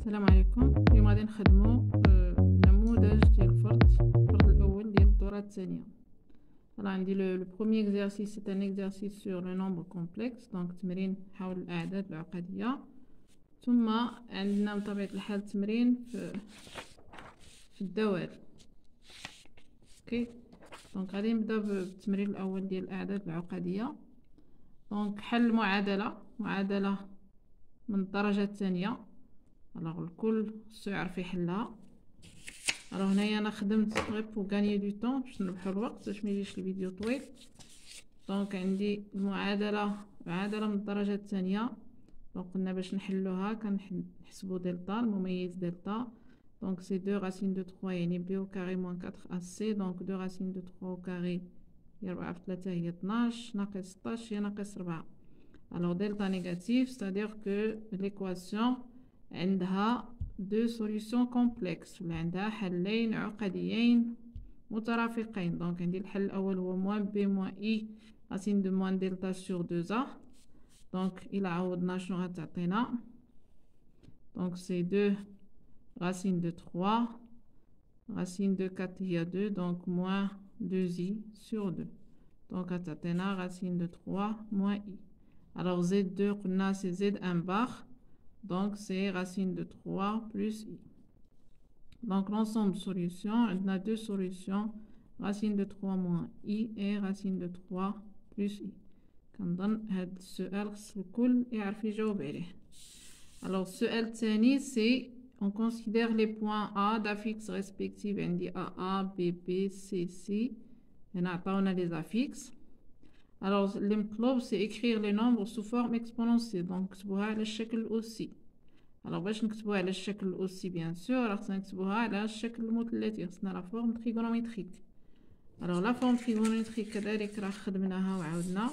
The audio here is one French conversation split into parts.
السلام عليكم. اليوم غادي نخدمو نموذج ديال الفرد الاول ديال الدوره الثانيه. راه عندي لو بروميير اكزرسيس سي ان اكزرسيس سور لو نومبر كومبلكس، دونك تمرين حول الاعداد العقديه. ثم عندنا بطبيعه الحال تمرين في الدوال. اوكي، دونك غادي نبدا بالتمرين الاول ديال الاعداد العقديه. دونك حل معادله من الدرجه الثانيه. الوغ الكل خصو يعرف يحلها. الوغ هنايا انا خدمت غير بو غانيي دو طون باش نربحو الوقت باش ما يجيش الفيديو طويل. دونك عندي المعادله من الدرجه الثانيه. دونك قلنا باش نحلوها كنحسبوا دلتا، المميز دلتا. دونك سي 2 راسين دو 3 يعني بي او كاري موان 4 AC. دونك 2 راسين دو 3 او كاري هي 4 في 3 هي 12 ناقص 16 هي ناقص 4. الوغ دلتا نيجاتيف ستادير كو ليكواسيون عندها دو سوليوشن كومبلكس، ولا عندها حلين عقديين مترافقين. دونك عندي الحل الاول هو موان بي موان اي راسين دو موان دلتا سور 2 ا. دونك الى عوضنا شنو غتعطينا؟ دونك سي 2 racine de 3 racine de 4 هي 2 donc moins 2i sur 2. donc غتعطينا racine de 3 moins i. alors z2 قلنا c'est z1 bar, donc c'est racine de 3 plus i. donc l'ensemble solution عندنا deux solutions racine de 3 moins i et racine de 3 plus i. كنظن هاد السؤال خص الكل يعرف يجاوب عليه. alors السؤال الثاني c'est on considère les points A d'affixes respectifs عندي AA, BB, CC. هنا عطاونا les affixes. alors اللي مطلوب c'est écrire les nombres sous forme exponentielle. donc نكتبوها على الشكل الأسي. alors باش نكتبوها على الشكل الأسي bien sûr راه خصنا نكتبوها على الشكل المثلثي، خصنا لا فورم تريغونوميتريك. alors la forme trigonométrique كذلك راه خدمناها وعاودنا.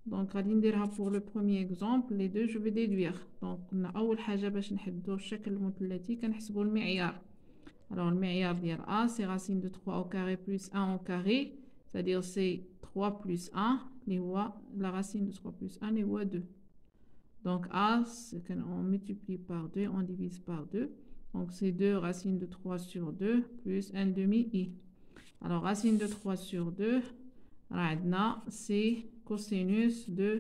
donc غادي نديرها pour le premier exemple. les deux je vais déduire. donc قلنا اول حاجه باش نحددوا الشكل المثلثي كنحسبوا المعيار. alors المعيار ديال a c'est racine de 3 au carré plus 1 au carré, c'est-à-dire c'est 3 plus 1 اللي هو la racine de 3 plus 1 اللي هو 2. donc a c'est quand on multiplie par 2 on divise par 2, donc c'est 2 racine de 3 sur 2 plus 1 demi i. alors racine de 3 sur 2 راه عندنا c'est cosinus de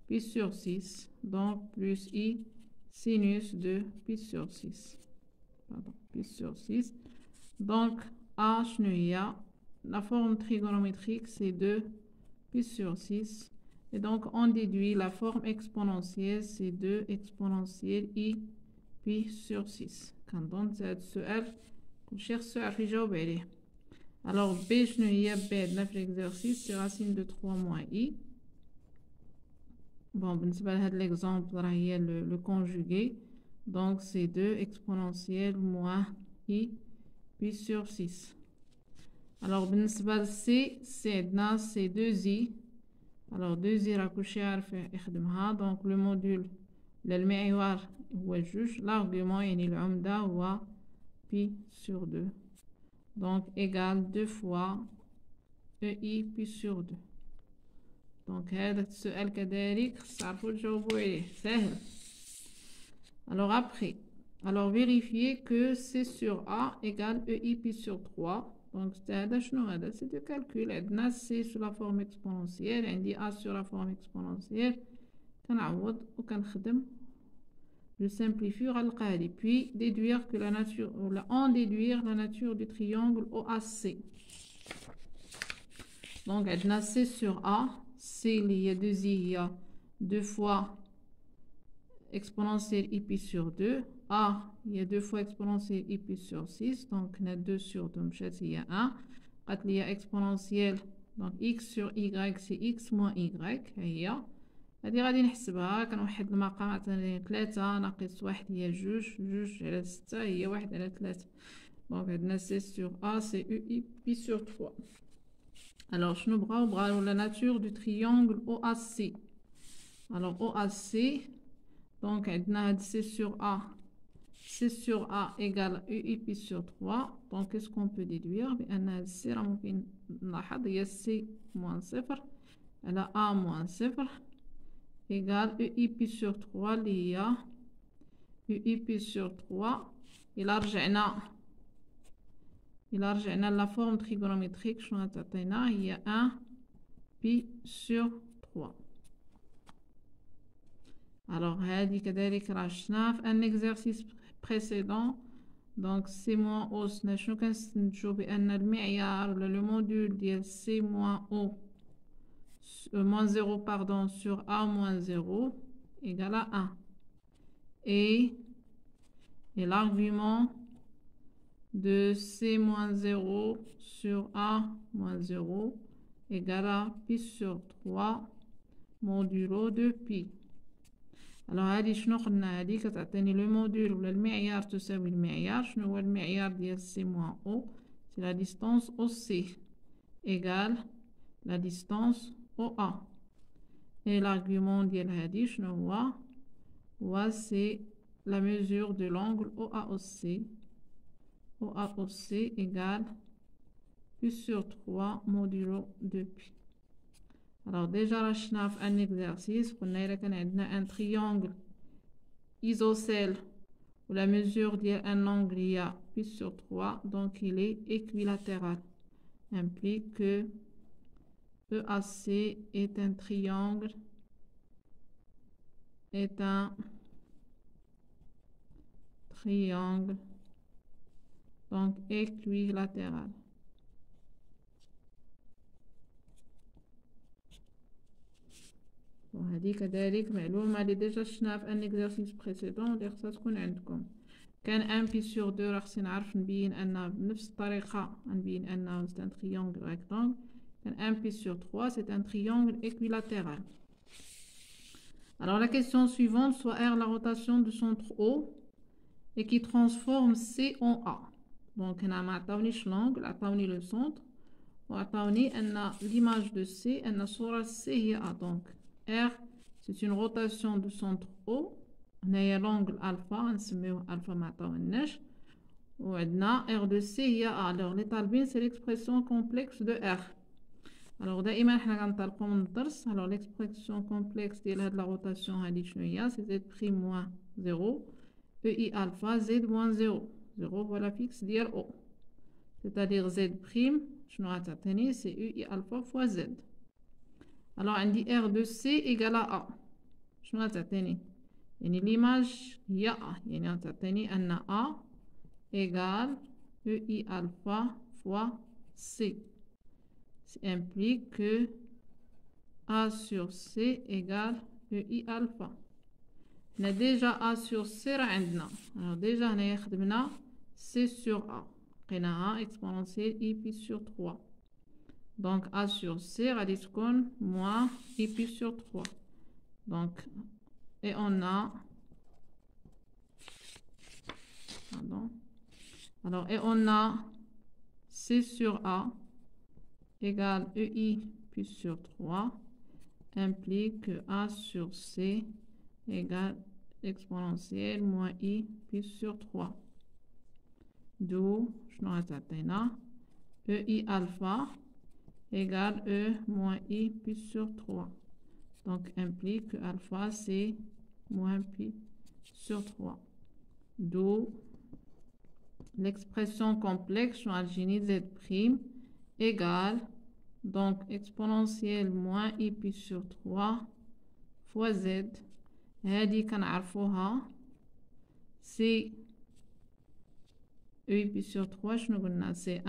pi sur 6, donc plus i sinus de pi sur 6. Pardon, pi sur 6. donc a شنو هي la forme trigonométrique c'est 2 pi sur 6, et donc on déduit la forme exponentielle c'est 2 exponentielle i pi sur 6. كنظن هذا السؤال كلشي خصو يعرف يجاوب عليه. alors b شنو هي؟ b عندنا في l'exercice c'est racine de 3 moins i. bon بالنسبه لهاد l'exemple راه هي le conjugué, donc c'est 2 exponentielle moins i pi sur 6. alors بالنسبه ل c عندنا c'est 2i. alors 2i راه كلشي عارف يخدمها. donc le module المعيار هو 2, l'argument يعني العمده هو pi sur 2, donc égale 2 fois EI pi sur 2. donc هذا السؤال كذلك خص تعرفوا تجاوبوا عليه، سهل. alors après vérifier que C sur A égale EI pi sur 3. donc هذا شنو هذا؟ c'est du calcul. عندنا C sur la forme exponentielle عندي A sur la forme exponentielle. كنعوض وكنخدم je simplifie غنلقى هادي puis déduire que la nature ou en déduire la nature du triangle OAC. donc عندنا C sur A, C اللي هي 2i هي 2 fois exponentielle i pi sur 2, A هي 2 fois exponentielle i pi sur 6, donc هنا 2 sur 2 مشات هي 1. بقات ليا exponentielle donc x sur y c'est x moins y. هي هادي غادي نحسبها. كنوحد المقام عطاني 3 ناقص 1 هي 2 على 6 هي 1 على 3. دونك عندنا c sur a c'est ui pi sur 3. alors شنو بغاو la nature du triangle OAC. alors OAC donc عندنا هاد c sur a égale ui pi sur 3. donc qu'est-ce qu'on peut déduire؟ بان هاد c راه ممكن نلاحظ هي c moins 0 على a moins 0 égale EI pi sur 3 اللي هي UI pi sur 3. Il a la forme trigonométrique. Il y a 1 pi sur 3. Alors, un exercice précédent. Donc, C moins O, le module de C moins O, moins 0, pardon, sur A moins 0 égale à 1. Et l'argument de C moins 0 sur A moins 0 égale à pi sur 3 modulo de pi. Alors, هذه شنو قلنا؟ هذه كتعطيني لو موديل ولا المعيار تساوي المعيار. شنو هو المعيار ديال سي موان او؟ سي لا ديستانس او سي ايغال لا ديستانس او ا. اي l'argument ديال هذه شنو هو سي la mesure de l'angle OAOC. OAOC égale pi sur 3 modulo de pi. Alors déjà, là, je fais un exercice. On a un triangle isocèle où la mesure d'un angle il y a pi sur 3, donc il est équilatéral. Implique que EAC est un triangle, donc équilatéral. وهذه كذلك معلومة اللي ديجا شفناها في ان اكزرسيس بريسيدون اللي خصها تكون عندكم. كان ان بي سور دو راه خصني نعرف نبين ان بنفس الطريقة نبين انه سي ان تريونغل ريكتانغل. كان ان بي سور 3 سي ان تريونغل équilatéral. Alors la question suivante, soit R la rotation du centre O et qui transforme C en A. Donc هنا ما عطاونيش l'angle, عطاوني le centre وعطاوني ان l'image de C ان صورة C هي A. Donc R, c'est une rotation du centre O. On a l'angle alpha, on se met alpha maintenant. وعندنا R de C هي A. Alors les talbines, c'est l'expression complexe de R. Alors دائما حنا كنطلقوا من الدرس. Alors l'expression complexe ديال هاد la rotation هادي شنو هي؟ c'est Z prime moins 0 EI alpha Z moins 0. 0 voilà fixe ديال O. C'est-à-dire Z prime شنو غتعطيني؟ c'est EI alpha fois Z. Alors on dit R de C égale à A. شنو غتعطيني؟ يعني l'image هي A. يعني غتعطيني أن A égale EI alpha fois C. Ça implique que A sur C égale EI alpha. On a déjà A sur C راه عندنا. Alors déjà هنايا خدمنا C sur A. لقيناها exponentielle I pi sur 3. Donc A sur C غادي تكون moins I pi sur 3. Donc et on a pardon. Alors et on a C sur A égale EI pi sur 3 implique que A sur C égale exponentielle moins I pi sur 3. D'où شنو غتعطينا EI alpha égale E moins I pi sur 3. Donc implique que alpha c'est moins pi sur 3. D'où l'expression complexe sur algénie Z prime égale donc exponentielle moins I pi sur 3 fois Z. هذه كنعرفوها c'est E pi sur 3 شنو قلنا c'est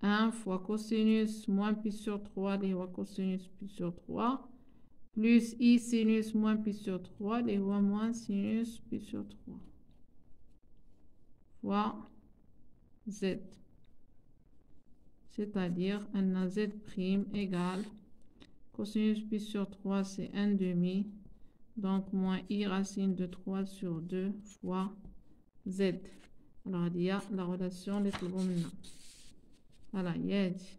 1 fois cosinus moins pi sur 3 اللي هو cosinus pi sur 3 plus I sinus moins pi sur 3 اللي هو moins sinus pi sur 3 fois Z. C'est-à-dire un Z prime égale cosinus pi sur 3 c'est 1 demi. Donc moins I racine de 3 sur 2 fois Z. Alors il y a la relation des trigonométries. Voilà, yes.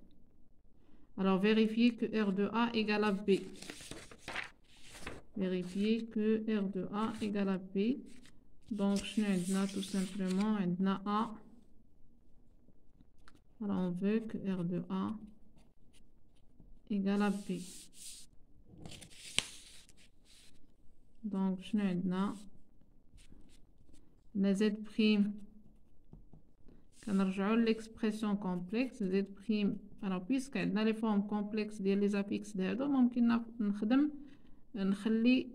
Alors vérifiez que R de A égale à B. Vérifiez que R de A égale à B. Donc je n'ai tout simplement A. Alors on veut que R de A égale à B. Donc, شنو عندنا z prime كنرجعوا l'expression complexe z prime. alors puisque عندنا les formes complexes ديال les affixes هادو ممكن نخلي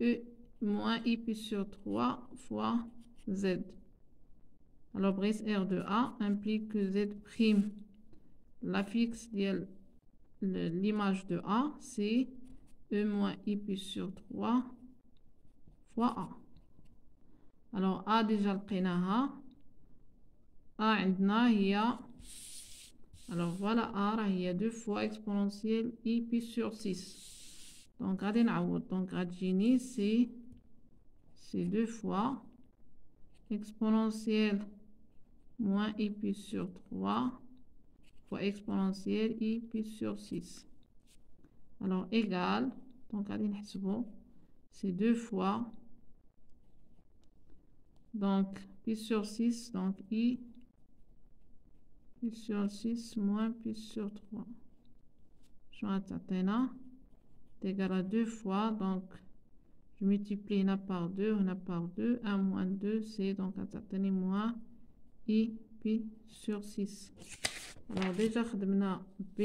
e moins i plus sur 3 fois z. alors brise R de A implique que z prime l'affixe ديال l'image de A c'est e moins i plus sur 3 fois A. alors A déjà لقيناها. A عندنا هي alors voilà A راه هي 2 fois exponentielle i pi sur 6 donc غادي نعوض donc غتجيني c'est 2 fois exponentielle moins i pi sur 3 fois exponentielle i pi sur 6 alors égal donc غادي نحسبو c'est 2 fois donc pi sur 6 donc i pi sur 6 moins pi sur 3. Je vais égal à 2 fois, donc je multiplie là par 2, on a par 2, 1 moins 2, c'est donc à moins i pi sur 6. Alors déjà, B,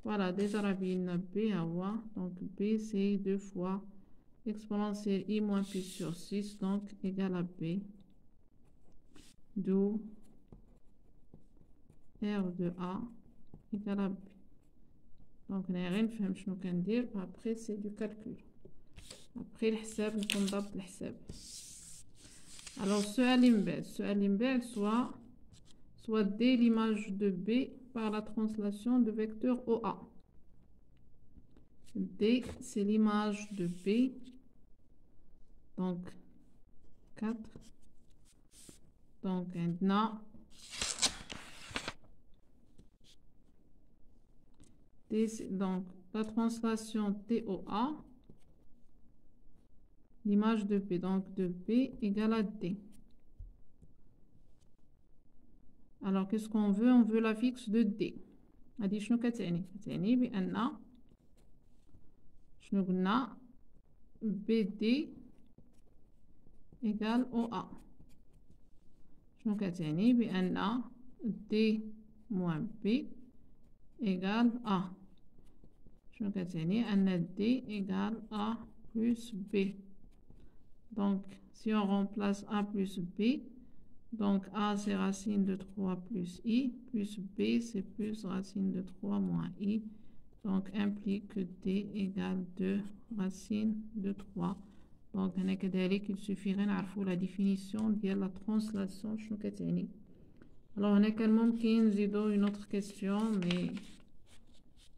voilà, déjà rabine B à voir, donc B c'est 2 fois exponentielle i moins pi sur 6, donc égal à B, d'où R de A égale à B. donc on a rien fait, je ne dire. Après c'est du calcul. Après le حساب نكون ضبط الحساب. alors ce limbe soit D l'image de B par la translation de vecteur OA. D c'est l'image de B, donc 4, donc maintenant donc la translation TOA, l'image de P, donc de P égale à D. alors qu'est-ce qu'on veut? On veut l'affixe de D. هادي شنو كتعني بأن شنو قلنا BD égale OA. شنو كتعني بأن D moins B égale A. شنو كتعني أن D égale A plus B. donc si on remplace A plus B, donc A c'est racine de 3 plus I, plus B c'est plus racine de 3 moins I, donc implique que D égale 2 racine de 3. donc il suffirait نعرفوا la définition de la translation شنو كتعني. alors هنا كان ممكن نزيدو une autre question mais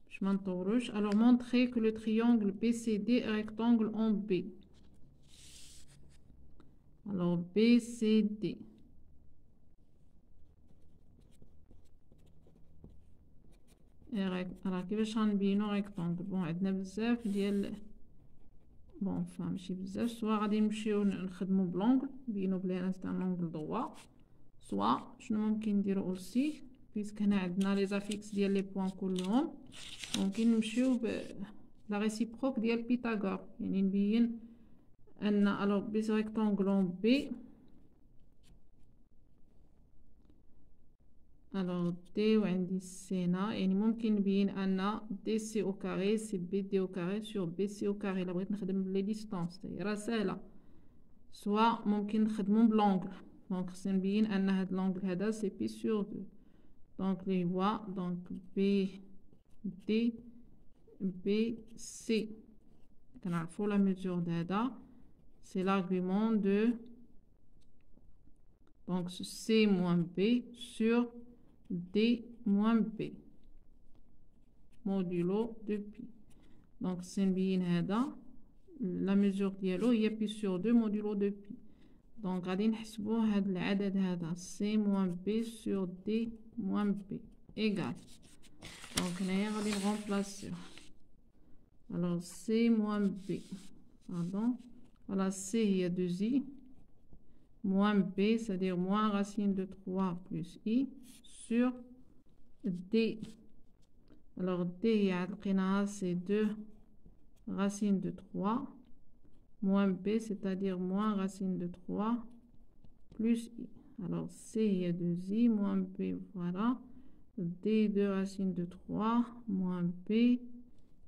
je m'en touche. alors montrer que le triangle BCD est rectangle en B. alors BCD راه كيفاش غنبينو ريكتونغل؟ بون عندنا بزاف ديال بون ماشي بزاف، سوا غادي نمشيو نخدمو بلونغل نبينو بلي انا سيت ان لونغل دوا، سوا شنو ممكن نديرو اوسي بيسك هنا عندنا لي زافيكس ديال لي بوين كلهم، ممكن نمشيو ب لا ريسيبروك ديال بيثاغور، يعني نبين ان الوغ بيس ريكتونغل بي الوغ دي وعندي سينا، يعني ممكن نبين ان دي سي او كاري سي بي دي او كاري سور بي سي او كاري. الا بغيت نخدم بلي ديستونس هي راه ساهله، سوا ممكن نخدمو بلونغل، دونك خصني نبين ان هاد لونغل هذا سي بي سور دو، دونك لي هو دونك بي دي بي سي، كنعرفو لا ميزور دهذا سي l'argument de donc C moins B sur D moins B modulo de pi. donc c'est نبين هذا la mesure ديالو هي pi sur 2 modulo de pi. donc غادي نحسبو هاد العدد هذا C moins B sur D moins B égal. donc هنايا غادي نغومبلاسيو alors C moins B pardon voilà C هي 2i moins B, c'est-à-dire moins racine de 3 plus I sur D. alors D, c'est 2 racine de 3 moins B, c'est-à-dire moins racine de 3 plus I. Alors, C, il y a 2I, moins B, voilà. D2 racine de 3 moins B.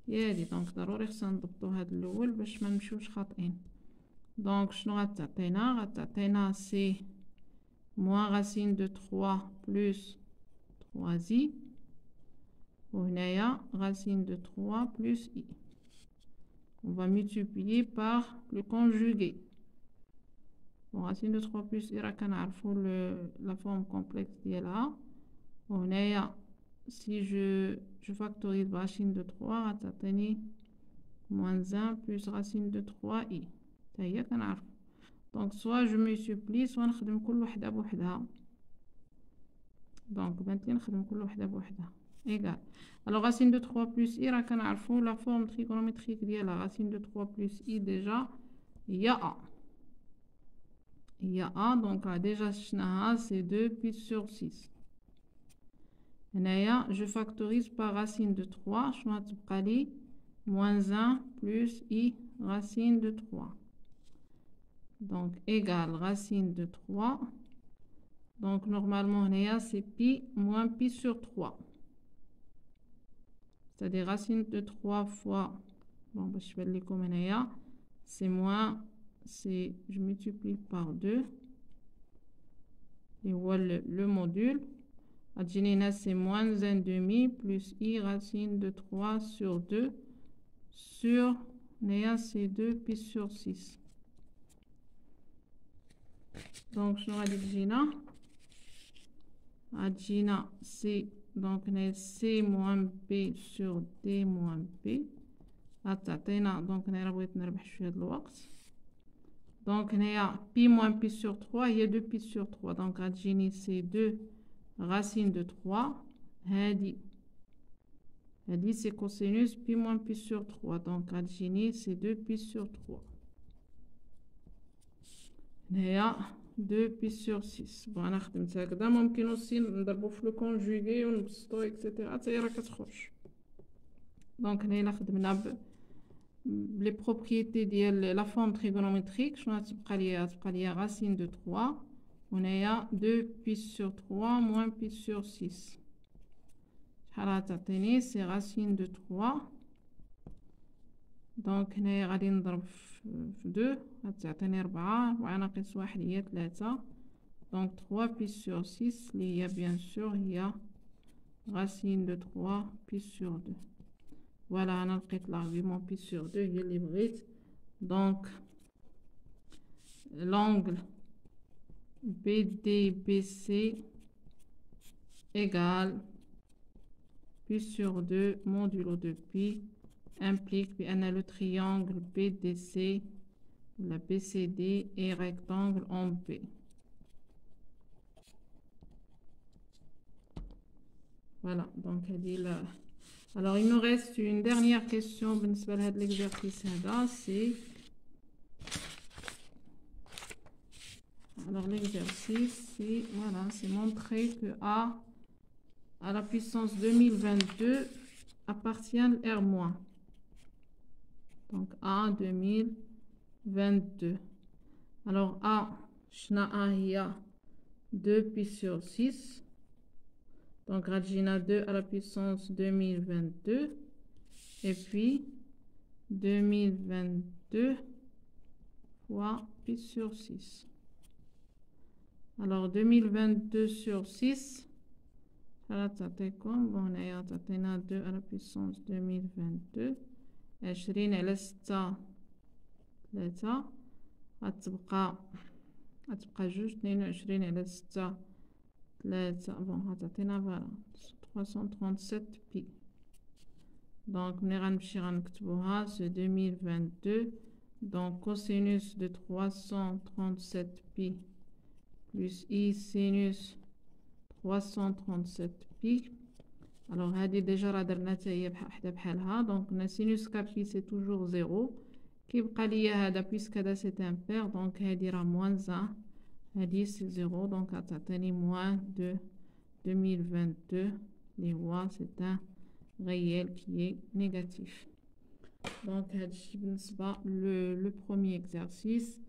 يالي دونك ضروري خصنا نضبطو هاد الأول باش ما نمشيوش خاطئين. دونك شنو غتعطينا C moins racine de 3 plus 3I. وهنايا racine de 3 plus I. On va multiplier par le conjugué. Bon, racine de 3 plus I, la forme complexe ديالها. وهنايا si je factorise racine de 3 غتعطيني moins 1 plus racine de 3i. تا هي كنعرفو. Donc soit je multiplie soit نخدم كل وحدة بوحدها. Donc بانت لي نخدم كل وحدة بوحدها. Égal. Alors racine de 3 plus i راه كنعرفو la forme trigonométrique ديالها. Racine de 3 plus i déjà il y a a. Il y a a donc déjà شناها c'est 2 pi sur 6. هنايا je factorise par racine de 3 شنو غتبقى لي moins 1 plus i racine de 3. Donc égal racine de 3. Donc normalement هنايا c'est pi moins pi sur 3. C'est-à-dire racine de 3 fois, bon باش يبان لكم هنايا c'est moins, c'est je multiplie par 2 et voilà le module. Adjinina c'est moins 1 demi plus i racine de 3 sur 2 sur Néa c'est 2 pi sur 6. Donc je vais dire Adjina c'est donc c moins b sur d moins b. غتعطينا دونك هنا بغيت نربح شويه د الوقت. دونك هنايا pi moins pi sur 3 هي 2 pi sur 3. دونك غتجيني c'est 2 racine de 3. هادي c'est cosinus pi moins pi sur 3. Donc غتجيني c'est 2 pi sur 3. هنايا 2 pi sur 6. بون انا خدمت هكذا. ممكن aussi نضربو في لو كونجوغي ونبسطو اكسيتيرا حتى هي راه كتخرج. دونك هنا خدمنا les propriétés de la forme trigonométrique. شنو غتبقى ليا racine de 3. هنايا 2 pi sur 3 moins pi sur 6. شحال غتعطيني c'est racine de 3. دونك هنايا غادي نضرب في 2 غتعطيني 4. 4 ناقص 1 هي 3. دونك 3 pi sur 6 اللي هي bien sûr هي racine de 3 pi sur 2. Voilà, on a pris l'argument pi sur 2, il y a les brides. Donc, l'angle BDBC égale pi sur 2 modulo de pi implique qu'on a le triangle BDC, la BCD et rectangle en B. Voilà, donc elle dit là. Alors, il nous reste une dernière question. L'exercice, c'est... Alors, l'exercice, c'est... Voilà, c'est montrer que A à la puissance 2022 appartient à R-. Donc, A 2022. Alors, A, il y a 2 pi sur 6. Donc, Rajina 2 à la puissance 2022. Et puis, 2022 fois pi sur 6. Alors, 2022 sur 6. Ça va comme bon, on a 2 à la puissance 2022. 20 على 6 3. غتبقى جوج 22 على 6 3. Bon, غتعطينا فوالا 337 pi. Donc, ملي غنمشي غنكتبوها c'est 2022. Donc, cosinus de 337 pi plus i sinus 337 pi. Alors, هادي déjà راه درنا حتى هي حدا بحالها. Donc, na sinus k pi c'est toujours 0. كيبقى ليا هذا puisque هذا c'est impair. Donc, هادي راه moins 1. هادي c'est 0. Donc, غتعطيني moins de 2022. Les voix, c'est un réel qui est négatif. Donc, هادشي بالنسبة le premier exercice.